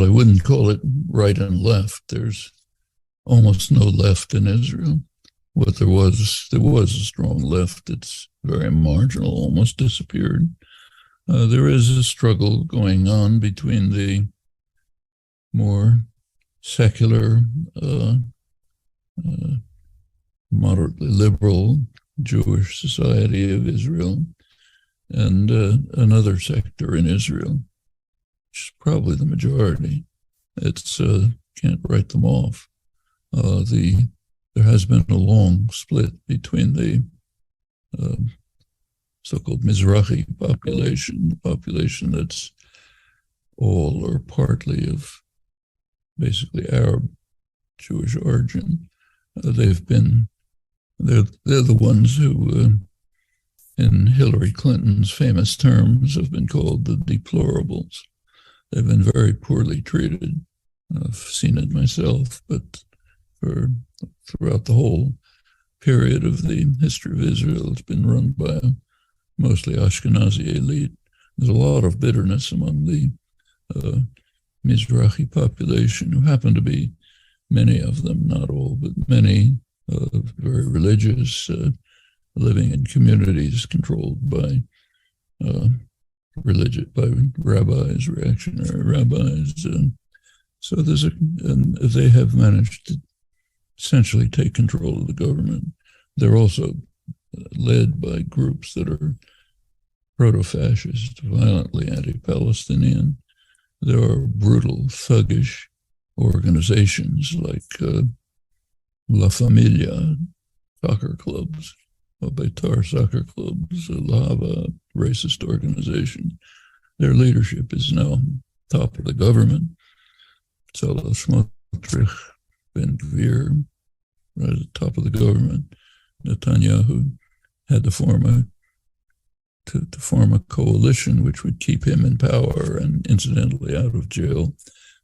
I wouldn't call it right and left. There's almost no left in Israel. What there was a strong left. It's very marginal, almost disappeared. There is a struggle going on between the more secular, moderately liberal Jewish society of Israel and another sector in Israel, which is probably the majority. It's can't write them off. There has been a long split between the so-called Mizrahi population, the population that's all or partly of basically Arab Jewish origin. They're the ones who, in Hillary Clinton's famous terms, have been called the deplorables. They've been very poorly treated. I've seen it myself, but throughout the whole period of the history of Israel, it's been run by a mostly Ashkenazi elite. There's a lot of bitterness among the Mizrahi population, who happen to be, many of them, not all, but many, very religious, living in communities controlled by rabbis, reactionary rabbis. So and they have managed to essentially take control of the government. They're also led by groups that are proto-fascist, violently anti-Palestinian. There are brutal, thuggish organizations like La Familia soccer clubs, Beitar soccer clubs, Lava, racist organization. Their leadership is now top of the government. Tzala Smotrich, Ben Gvir, right at the top of the government. Netanyahu had to form a coalition which would keep him in power and incidentally out of jail.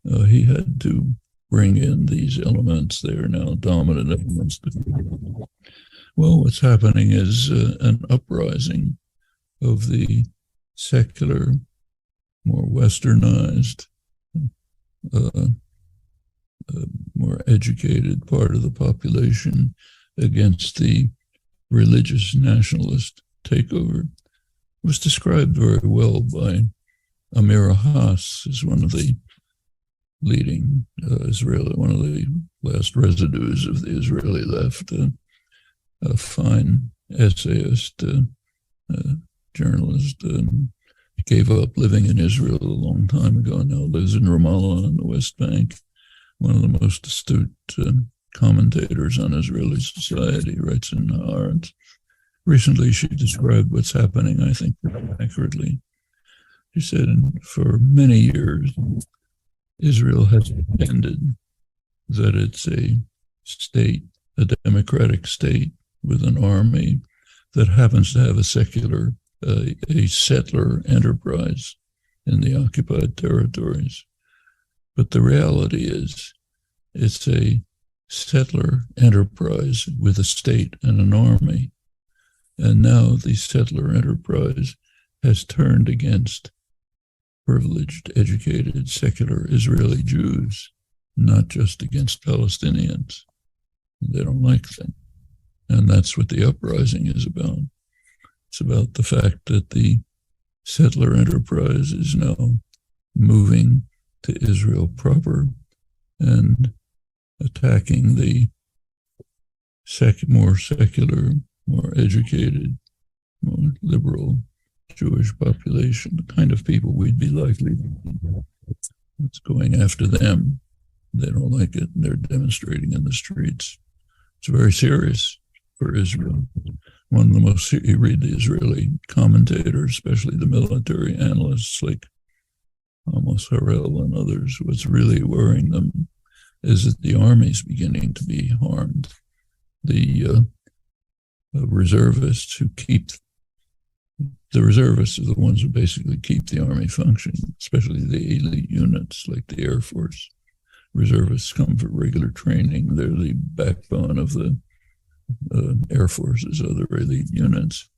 He had to bring in these elements. They are now dominant elements. Well, what's happening is an uprising of the secular, more westernized, more educated part of the population against the religious nationalist takeover. It was described very well by Amira Haas as one of the leading Israeli, one of the last residues of the Israeli left, a fine essayist, journalist, gave up living in Israel a long time ago, now lives in Ramallah on the West Bank, one of the most astute commentators on Israeli society, writes in Haaretz. Recently, she described what's happening, I think, accurately. She said, for many years, Israel has pretended that it's a state, a democratic state with an army that happens to have a secular, a settler enterprise in the occupied territories. But the reality is it's a settler enterprise with a state and an army. And now the settler enterprise has turned against privileged, educated, secular Israeli Jews, not just against Palestinians. They don't like them. And that's what the uprising is about. It's about the fact that the settler enterprise is now moving to Israel proper and attacking the more secular, more educated, more liberal Jewish population, the kind of people we'd be likely to. It's going after them. They don't like it, and they're demonstrating in the streets. It's very serious for Israel. One of the most, you read the Israeli commentators, especially the military analysts like Amos Harel and others, what's really worrying them is that the army is beginning to be harmed. The reservists the reservists are the ones who basically keep the army functioning, especially the elite units like the Air Force. Reservists come for regular training. They're the backbone of the Air Force's other elite units.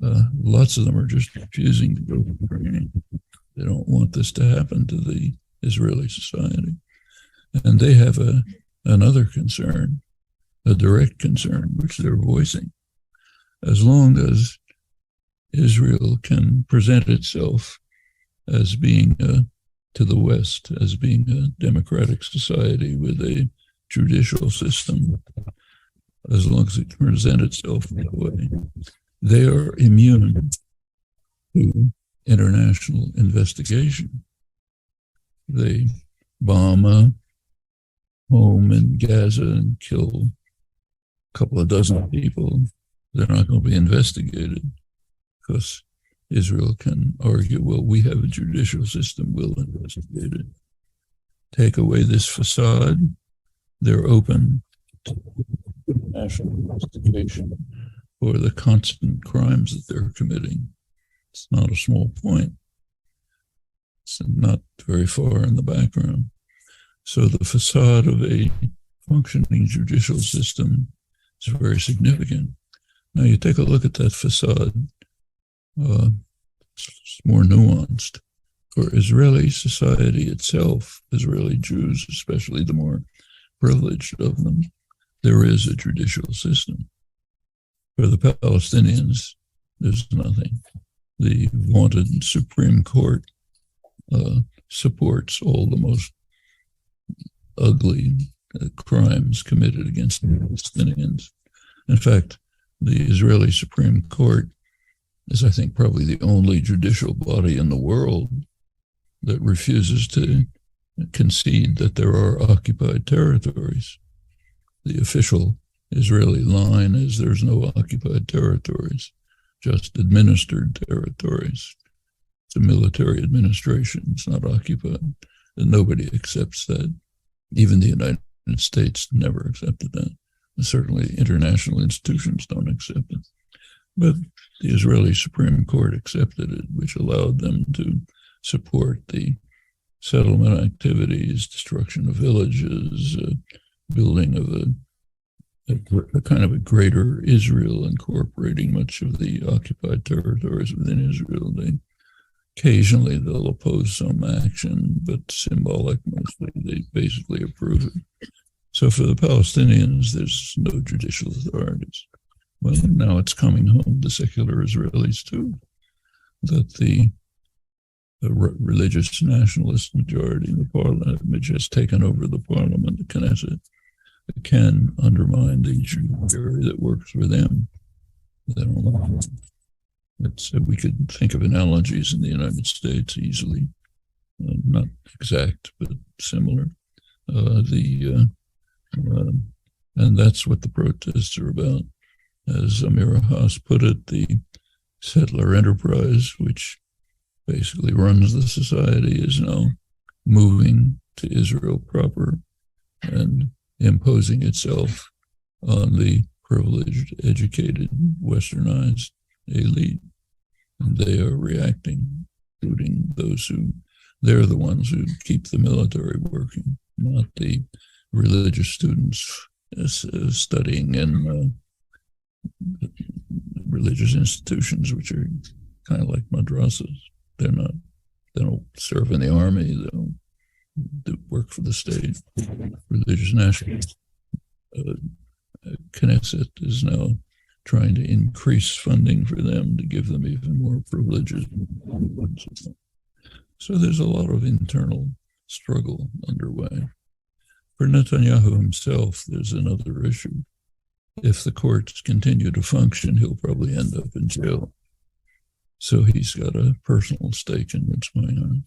Lots of them are just refusing to go for training. They don't want this to happen to the Israeli society. And they have another concern, a direct concern, which they're voicing. As long as Israel can present itself as being, to the West, as being a democratic society with a judicial system, as long as it can present itself that way, they are immune to international investigation. They bomb a home in Gaza and kill a couple of dozen people. They're not going to be investigated because Israel can argue, well, we have a judicial system, we'll investigate it. Take away this facade, they're open to national investigation for the constant crimes that they're committing. It's not a small point. It's not very far in the background. So the facade of a functioning judicial system is very significant. Now you take a look at that facade, it's more nuanced. For Israeli society itself, Israeli Jews, especially the more privileged of them, there is a judicial system. For the Palestinians, there's nothing. The vaunted Supreme Court supports all the most ugly crimes committed against the Palestinians. In fact, the Israeli Supreme Court is, I think, probably the only judicial body in the world that refuses to concede that there are occupied territories. The official Israeli line is there's no occupied territories, just administered territories. It's a military administration, it's not occupied, and nobody accepts that. Even the United States never accepted that. And certainly international institutions don't accept it. But the Israeli Supreme Court accepted it, which allowed them to support the settlement activities, destruction of villages, building of a kind of a greater Israel, incorporating much of the occupied territories within Israel. Occasionally they'll oppose some action, but symbolic mostly. They basically approve it. So for the Palestinians, there's no judicial authorities. Well, now it's coming home to secular Israelis too, that the religious nationalist majority in the parliament, which has taken over the parliament, the Knesset, can undermine the judiciary that works for them. They don't like it. We could think of analogies in the United States easily, not exact, but similar. And that's what the protests are about. As Amira Haas put it, the settler enterprise, which basically runs the society, is now moving to Israel proper and imposing itself on the privileged, educated, westernized elite. And they are reacting, including those they're the ones who keep the military working, not the religious students studying in religious institutions, which are kind of like madrasas. They don't serve in the army, they don't work for the state. Religious nationalists. Knesset is now trying to increase funding for them to give them even more privileges. So there's a lot of internal struggle underway. For Netanyahu himself, there's another issue. If the courts continue to function, he'll probably end up in jail. So he's got a personal stake in what's going on.